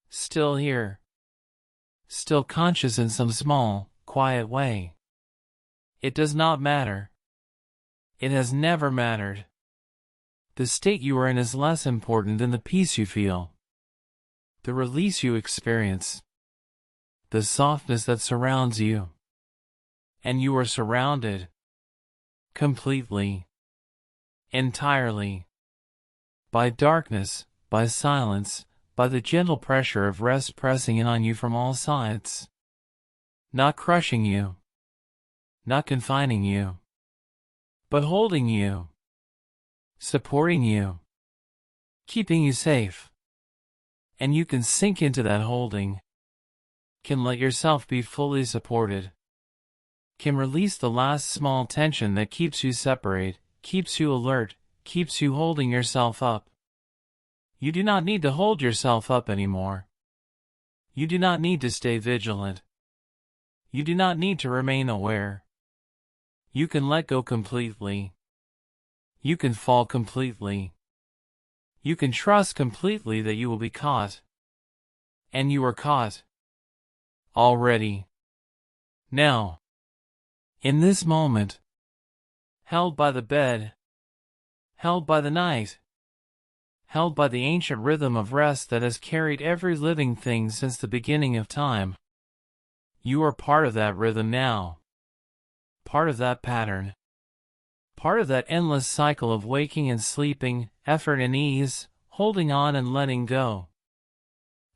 Still here. Still conscious in some small, quiet way. It does not matter. It has never mattered. The state you are in is less important than the peace you feel. The release you experience. The softness that surrounds you. And you are surrounded. Completely. Entirely. By darkness, by silence, by the gentle pressure of rest pressing in on you from all sides. Not crushing you. Not confining you. But holding you. Supporting you. Keeping you safe. And you can sink into that holding. Can let yourself be fully supported. Can release the last small tension that keeps you separate, keeps you alert, keeps you holding yourself up. You do not need to hold yourself up anymore. You do not need to stay vigilant. You do not need to remain aware. You can let go completely. You can fall completely. You can trust completely that you will be caught. And you are caught. Already. Now. In this moment. Held by the bed. Held by the night. Held by the ancient rhythm of rest that has carried every living thing since the beginning of time. You are part of that rhythm now. Part of that pattern. Part of that endless cycle of waking and sleeping, effort and ease, holding on and letting go.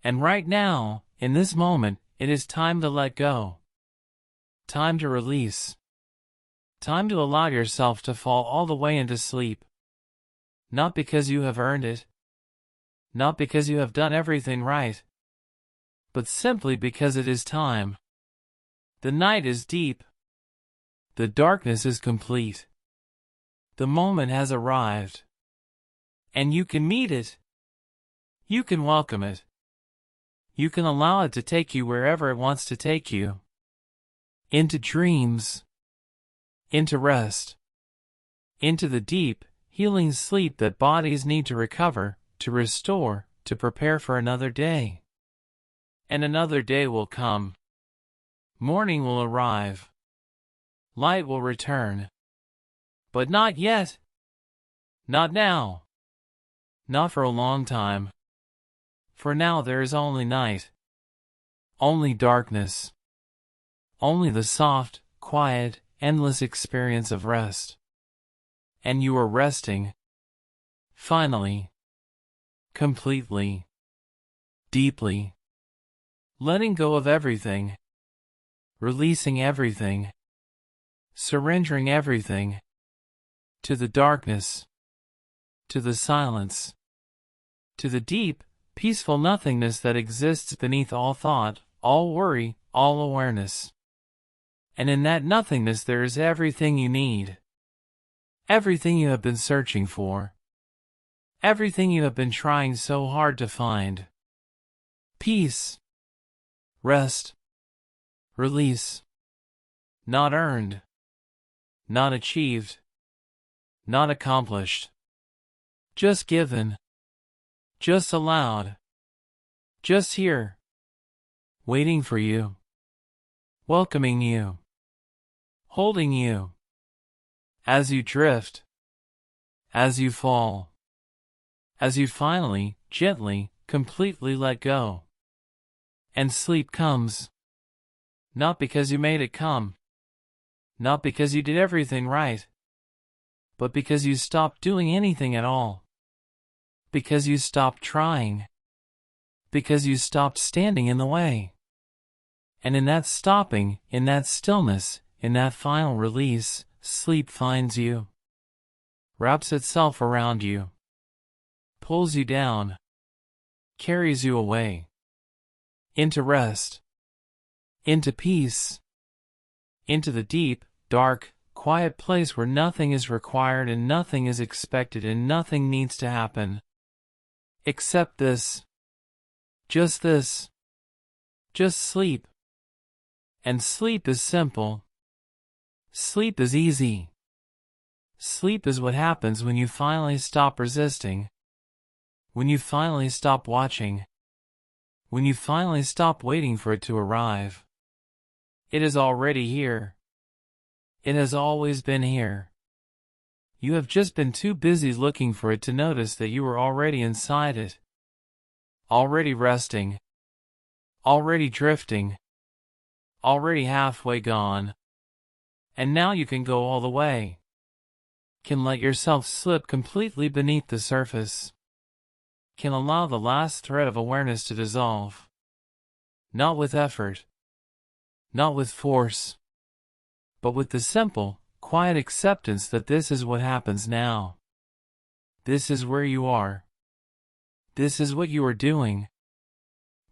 And right now, in this moment, it is time to let go. Time to release. Time to allow yourself to fall all the way into sleep. Not because you have earned it. Not because you have done everything right. But simply because it is time. The night is deep. The darkness is complete. The moment has arrived. And you can meet it. You can welcome it. You can allow it to take you wherever it wants to take you. Into dreams. Into rest. Into the deep, healing sleep that bodies need to recover, to restore, to prepare for another day. And another day will come. Morning will arrive. Light will return. But not yet. Not now. Not for a long time. For now there is only night. Only darkness. Only the soft, quiet, endless experience of rest. And you are resting. Finally. Completely. Deeply. Letting go of everything. Releasing everything. Surrendering everything. To the darkness. To the silence. To the deep, peaceful nothingness that exists beneath all thought, all worry, all awareness. And in that nothingness there is everything you need. Everything you have been searching for. Everything you have been trying so hard to find. Peace. Rest. Release. Not earned. Not achieved. Not accomplished. Just given. Just allowed. Just here. Waiting for you. Welcoming you. Holding you. As you drift. As you fall. As you finally, gently, completely let go. And sleep comes. Not because you made it come. Not because you did everything right. But because you stopped doing anything at all. Because you stopped trying. Because you stopped standing in the way. And in that stopping, in that stillness, in that final release, sleep finds you. Wraps itself around you. Pulls you down. Carries you away. Into rest. Into peace. Into the deep, dark, quiet place where nothing is required and nothing is expected and nothing needs to happen. Except this. Just this. Just sleep. And sleep is simple. Sleep is easy. Sleep is what happens when you finally stop resisting. When you finally stop watching. When you finally stop waiting for it to arrive. It is already here. It has always been here. You have just been too busy looking for it to notice that you were already inside it. Already resting. Already drifting. Already halfway gone. And now you can go all the way. Can let yourself slip completely beneath the surface. Can allow the last thread of awareness to dissolve. Not with effort. Not with force. But with the simple, quiet acceptance that this is what happens now. This is where you are. This is what you are doing.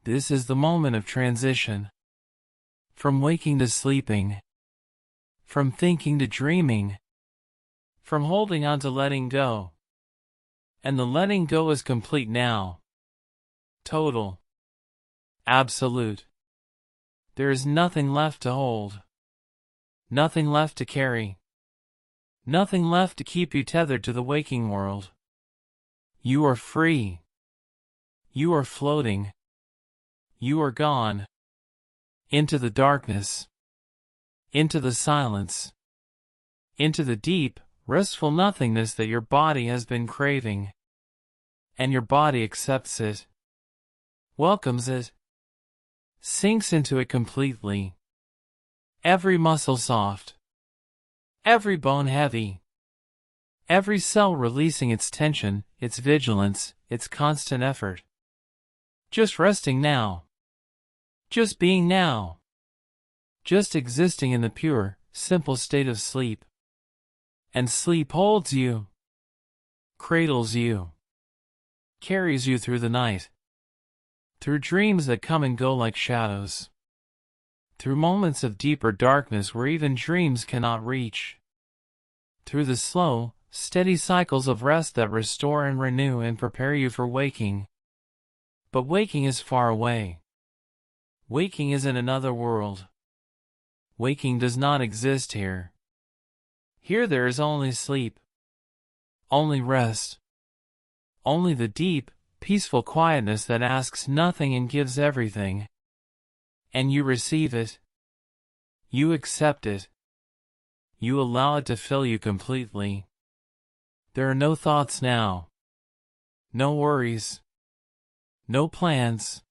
This is the moment of transition. From waking to sleeping. From thinking to dreaming. From holding on to letting go. And the letting go is complete now. Total. Absolute. There is nothing left to hold. Nothing left to carry. Nothing left to keep you tethered to the waking world. You are free. You are floating. You are gone. Into the darkness. Into the silence. Into the deep, restful nothingness that your body has been craving. And your body accepts it. Welcomes it. Sinks into it completely. Every muscle soft. Every bone heavy. Every cell releasing its tension, its vigilance, its constant effort. Just resting now. Just being now. Just existing in the pure, simple state of sleep. And sleep holds you. Cradles you. Carries you through the night. Through dreams that come and go like shadows. Through moments of deeper darkness where even dreams cannot reach. Through the slow, steady cycles of rest that restore and renew and prepare you for waking. But waking is far away. Waking is in another world. Waking does not exist here. Here there is only sleep. Only rest. Only the deep, peaceful quietness that asks nothing and gives everything. And you receive it. You accept it. You allow it to fill you completely. There are no thoughts now. No worries. No plans.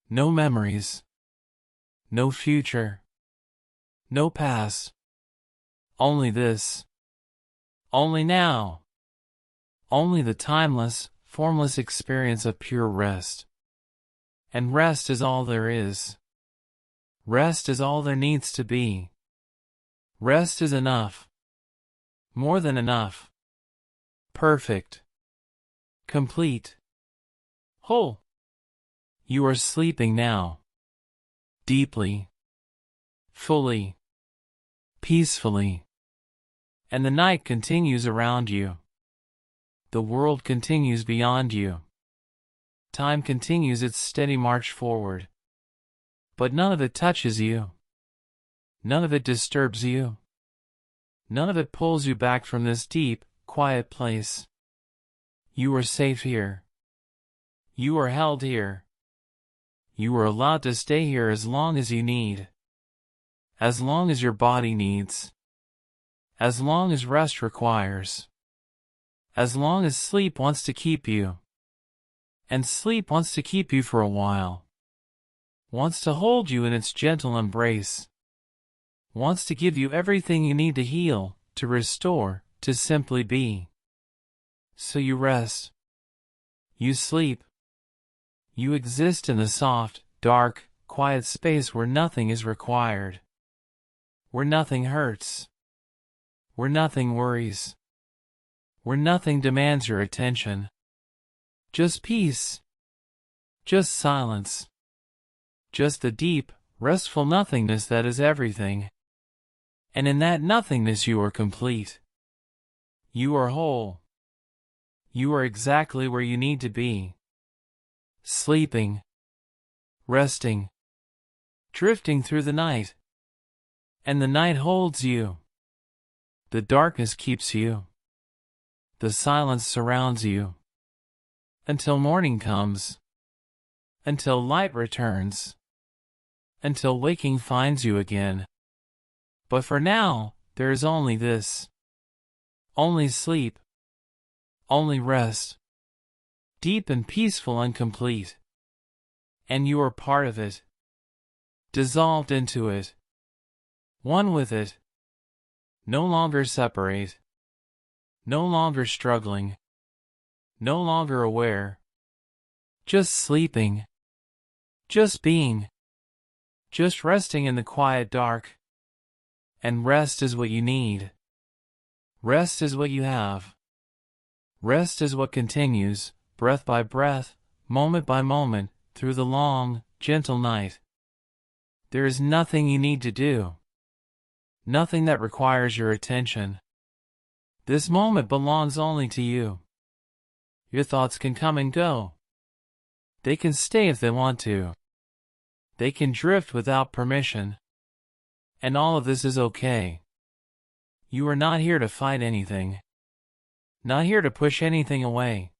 No memories. No future. No past. Only this. Only now. Only the timeless, formless experience of pure rest. And rest is all there is. Rest is all there needs to be. Rest is enough. More than enough. Perfect. Complete. Whole. You are sleeping now. Deeply. Fully. Peacefully. And the night continues around you. The world continues beyond you. Time continues its steady march forward. But none of it touches you. None of it disturbs you. None of it pulls you back from this deep, quiet place. You are safe here. You are held here. You are allowed to stay here as long as you need. As long as your body needs. As long as rest requires. As long as sleep wants to keep you. And sleep wants to keep you for a while. Wants to hold you in its gentle embrace. Wants to give you everything you need to heal, to restore, to simply be. So you rest. You sleep. You exist in the soft, dark, quiet space where nothing is required. Where nothing hurts. Where nothing worries. Where nothing demands your attention. Just peace. Just silence. Just the deep, restful nothingness that is everything. And in that nothingness you are complete. You are whole. You are exactly where you need to be. Sleeping. Resting. Drifting through the night. And the night holds you. The darkness keeps you. The silence surrounds you. Until morning comes. Until light returns. Until waking finds you again. But for now, there is only this. Only sleep. Only rest. Deep and peaceful and complete. And you are part of it. Dissolved into it. One with it. No longer separate. No longer struggling. No longer aware. Just sleeping. Just being. Just resting in the quiet dark. And rest is what you need. Rest is what you have. Rest is what continues, breath by breath, moment by moment, through the long, gentle night. There is nothing you need to do. Nothing that requires your attention. This moment belongs only to you. Your thoughts can come and go. They can stay if they want to. They can drift without permission. And all of this is okay. You are not here to fight anything. Not here to push anything away.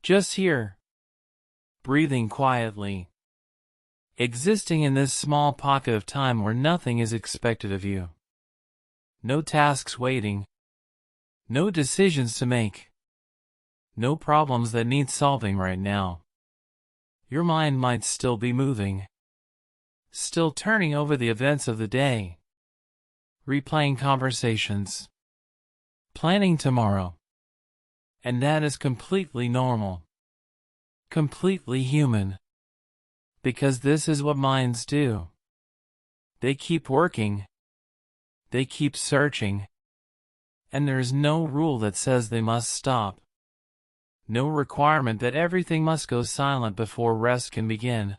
Just here. Breathing quietly. Existing in this small pocket of time where nothing is expected of you. No tasks waiting. No decisions to make. No problems that need solving right now. Your mind might still be moving. still turning over the events of the day, replaying conversations, planning tomorrow. And that is completely normal, completely human, because this is what minds do. They keep working, they keep searching, and there is no rule that says they must stop. No requirement that everything must go silent before rest can begin.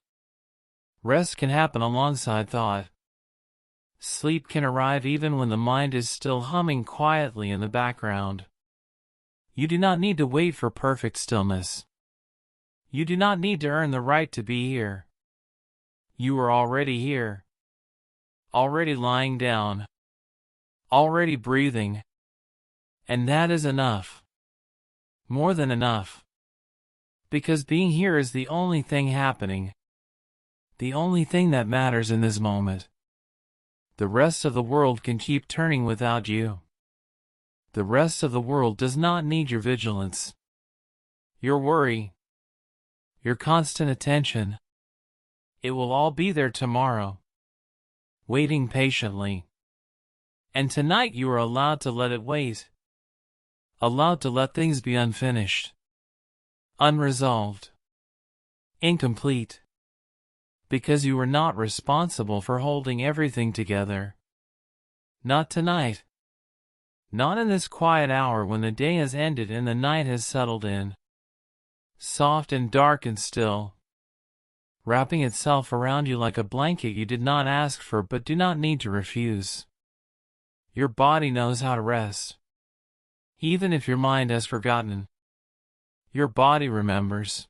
Rest can happen alongside thought. Sleep can arrive even when the mind is still humming quietly in the background. You do not need to wait for perfect stillness. You do not need to earn the right to be here. You are already here. Already lying down. Already breathing. And that is enough. More than enough. Because being here is the only thing happening. The only thing that matters in this moment. The rest of the world can keep turning without you. The rest of the world does not need your vigilance, your worry, your constant attention. It will all be there tomorrow, waiting patiently. And tonight you are allowed to let it wait. Allowed to let things be unfinished, unresolved, incomplete. Because you are not responsible for holding everything together. Not tonight. Not in this quiet hour when the day has ended and the night has settled in. Soft and dark and still. Wrapping itself around you like a blanket you did not ask for but do not need to refuse. Your body knows how to rest. Even if your mind has forgotten. Your body remembers.